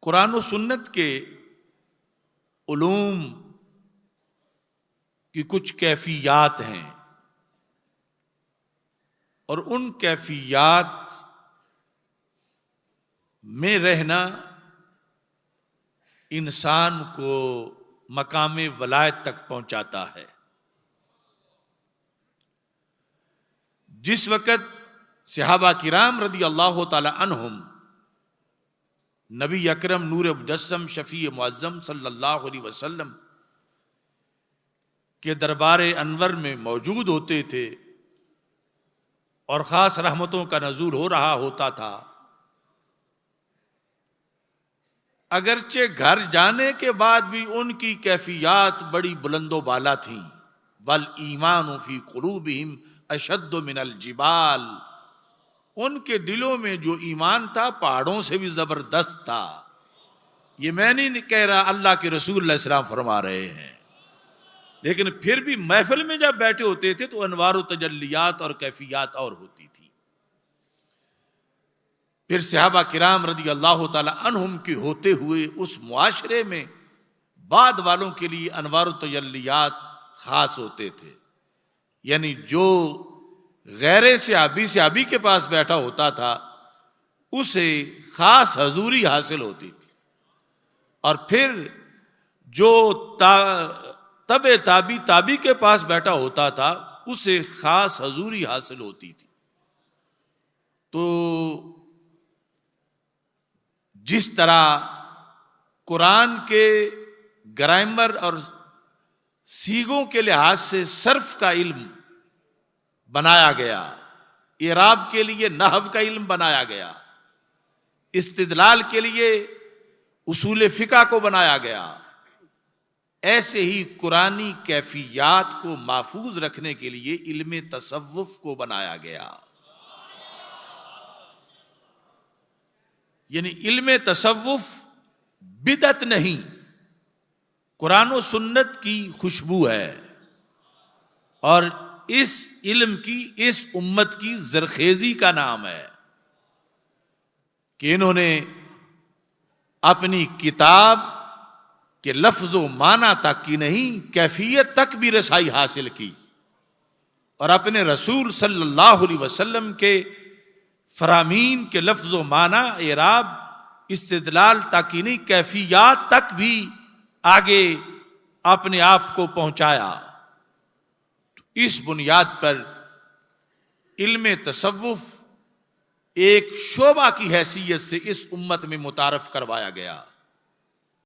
قرآن و سنت کے علوم کی کچھ کیفیات ہیں، اور ان کیفیات میں رہنا انسان کو مقام ولایت تک پہنچاتا ہے۔ جس وقت صحابہ کرام رضی اللہ تعالی عنہم نبی اکرم نور مجسم شفیع معظم صلی اللہ علیہ وسلم کے دربار انور میں موجود ہوتے تھے اور خاص رحمتوں کا نزول ہو رہا ہوتا تھا، اگرچہ گھر جانے کے بعد بھی ان کی کیفیات بڑی بلند و بالا تھیں۔ وَالْإِيمَانُ فِي قُلُوبِهِمْ أَشَدُّ مِنَ الْجِبَالِ، ان کے دلوں میں جو ایمان تھا پہاڑوں سے بھی زبردست تھا۔ یہ میں نہیں کہہ رہا، اللہ کے رسول علیہ السلام فرما رہے ہیں۔ لیکن پھر بھی محفل میں جب بیٹھے ہوتے تھے تو انوار و تجلیات اور کیفیات اور ہوتی تھی۔ پھر صحابہ کرام رضی اللہ تعالی عنہم کے ہوتے ہوئے اس معاشرے میں بعد والوں کے لیے انوار و تجلیات خاص ہوتے تھے، یعنی جو غیر صحابی کے پاس بیٹھا ہوتا تھا اسے خاص حضوری حاصل ہوتی تھی، اور پھر جو تابی کے پاس بیٹھا ہوتا تھا اسے خاص حضوری حاصل ہوتی تھی۔ تو جس طرح قرآن کے گرامر اور سیغوں کے لحاظ سے صرف کا علم بنایا گیا، اعراب کے لیے نحو کا علم بنایا گیا، استدلال کے لیے اصول فقہ کو بنایا گیا، ایسے ہی قرآنی کیفیات کو محفوظ رکھنے کے لیے علم تصوف کو بنایا گیا۔ یعنی علم تصوف بدعت نہیں، قرآن و سنت کی خوشبو ہے، اور اس علم کی، اس امت کی زرخیزی کا نام ہے کہ انہوں نے اپنی کتاب کے لفظ و معنی تک کی نہیں، کیفیت تک بھی رسائی حاصل کی، اور اپنے رسول صلی اللہ علیہ وسلم کے فرامین کے لفظ و معنی، اعراب، استدلال تک ہی نہیں، کیفیات تک بھی آگے اپنے آپ کو پہنچایا۔ اس بنیاد پر علم تصوف ایک شعبہ کی حیثیت سے اس امت میں متعارف کروایا گیا۔